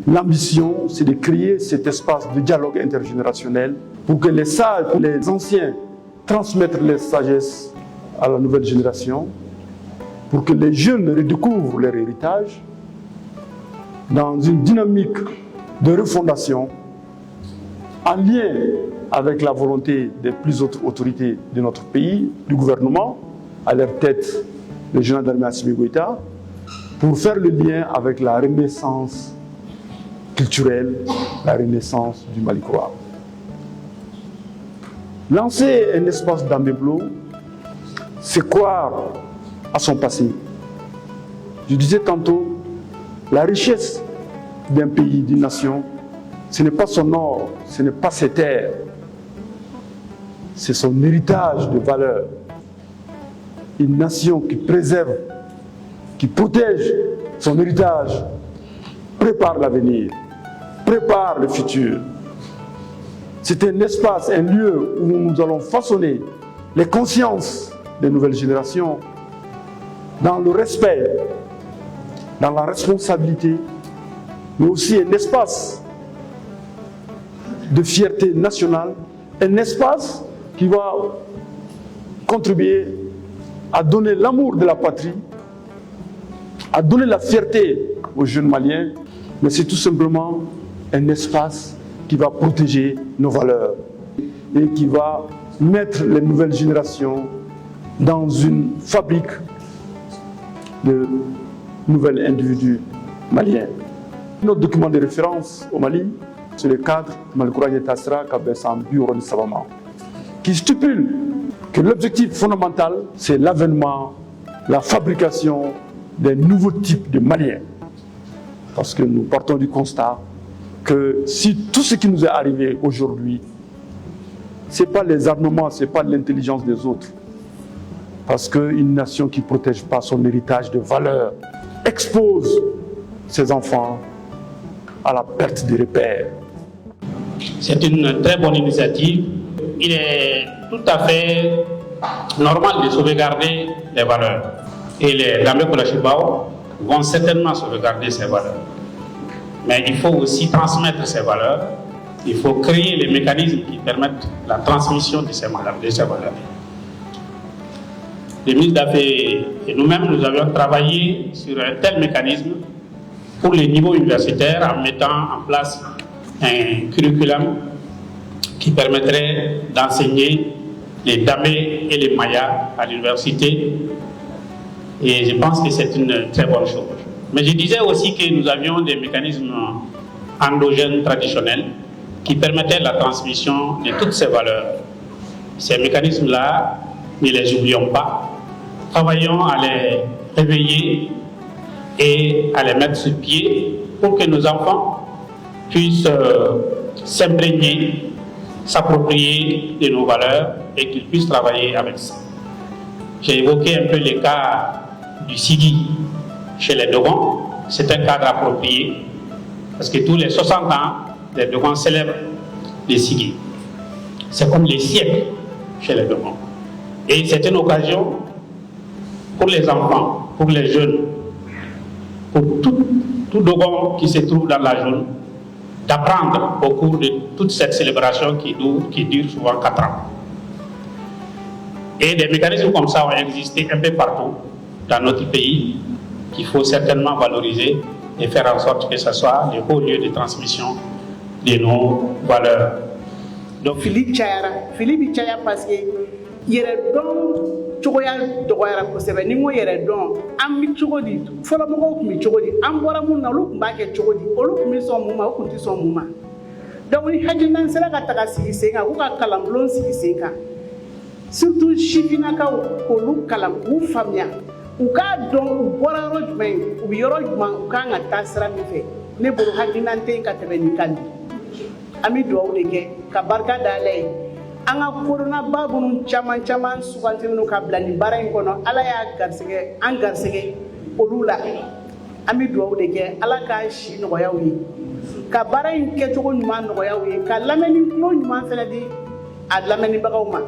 L'ambition, c'est de créer cet espace de dialogue intergénérationnel pour que les sages, pour les anciens, transmettent leur sagesse à la nouvelle génération, pour que les jeunes redécouvrent leur héritage dans une dynamique de refondation en lien avec la volonté des plus hautes autorités de notre pays, du gouvernement, à leur tête le général d'armée Assimi Goïta, pour faire le lien avec la renaissance culturelle, la renaissance du Malicois. Lancer un espace d'Ambéblo, c'est croire à son passé. Je disais tantôt, la richesse d'un pays, d'une nation, ce n'est pas son or, ce n'est pas ses terres, c'est son héritage de valeurs. Une nation qui préserve, qui protège son héritage, prépare l'avenir, prépare le futur. C'est un espace, un lieu où nous allons façonner les consciences des nouvelles générations dans le respect, dans la responsabilité, mais aussi un espace de fierté nationale, un espace qui va contribuer à donner l'amour de la patrie, à donner la fierté aux jeunes Maliens, mais c'est tout simplement un espace qui va protéger nos valeurs et qui va mettre les nouvelles générations dans une fabrique de nouveaux individus maliens. Notre document de référence au Mali, c'est le cadre Malikouragné Tassra Kabessambu Roni Savama, qui stipule que l'objectif fondamental, c'est l'avènement, la fabrication d'un nouveau type de Maliens. Parce que nous partons du constat que si tout ce qui nous est arrivé aujourd'hui, ce n'est pas les armements, ce n'est pas l'intelligence des autres. Parce qu'une nation qui ne protège pas son héritage de valeurs expose ses enfants à la perte des repères. C'est une très bonne initiative. Il est tout à fait normal de sauvegarder les valeurs. Et les Gambé Kolachibao vont certainement sauvegarder ces valeurs. Mais il faut aussi transmettre ces valeurs. Il faut créer les mécanismes qui permettent la transmission de ces valeurs. Le ministre d'Affaires et nous-mêmes, nous avions travaillé sur un tel mécanisme pour les niveaux universitaires en mettant en place un curriculum qui permettrait d'enseigner les Damé et les Mayas à l'université. Et je pense que c'est une très bonne chose. Mais je disais aussi que nous avions des mécanismes endogènes traditionnels qui permettaient la transmission de toutes ces valeurs. Ces mécanismes-là, ne les oublions pas. Travaillons à les réveiller et à les mettre sur pied pour que nos enfants puissent s'imprégner, s'approprier de nos valeurs et qu'ils puissent travailler avec ça. J'ai évoqué un peu les cas du Sigui chez les Dogons. C'est un cadre approprié parce que tous les 60 ans, les Dogons célèbrent les Sigui. C'est comme les siècles chez les Dogons. Et c'est une occasion pour les enfants, pour les jeunes, pour tout Dogon qui se trouve dans la zone, d'apprendre au cours de toute cette célébration qui dure souvent 4 ans. Et des mécanismes comme ça ont existé un peu partout dans notre pays, qu'il faut certainement valoriser et faire en sorte que ce soit des hauts lieux de transmission de nos valeurs. Donc Philippe Chaya parce que yɛrɛ dɔn cogoya dɔgɔyara kosɛbɛ ni n ko yɛrɛ dɔn an bɛ cogo di fɔlɔ mɔgɔw tun bɛ cogo di an bɔra mun na olu tun b'a kɛ cogo di olu tun bɛ sɔn mun ma u tun tɛ sɔn mun ma donc ni hakilina sera ka taga sigi sen kan k'u ka kalanbulon sigi sen kan surtout sifinnakaw k'olu kalan k'u faamuya u k'a dɔn u bɔra yɔrɔ jumɛn u bɛ yɔrɔ jumɛn u kan ka taa sira min fɛ ne bolo hakilina tɛ yen ka tɛmɛ nin kan bi an bɛ dugawu de kɛ ka barika da Ala ye. An ka kodɔnnaba minnu caman sugantilen ka bila nin baara in kɔnɔ Ala y'a garisɛgɛ an garisɛgɛ olu la an bɛ dugawu de kɛ Ala k'a si nɔgɔya u ye ka baara in kɛcogo ɲuman nɔgɔya u ye ka lamɛnni kulo ɲuman fana di a lamɛnnibagaw ma.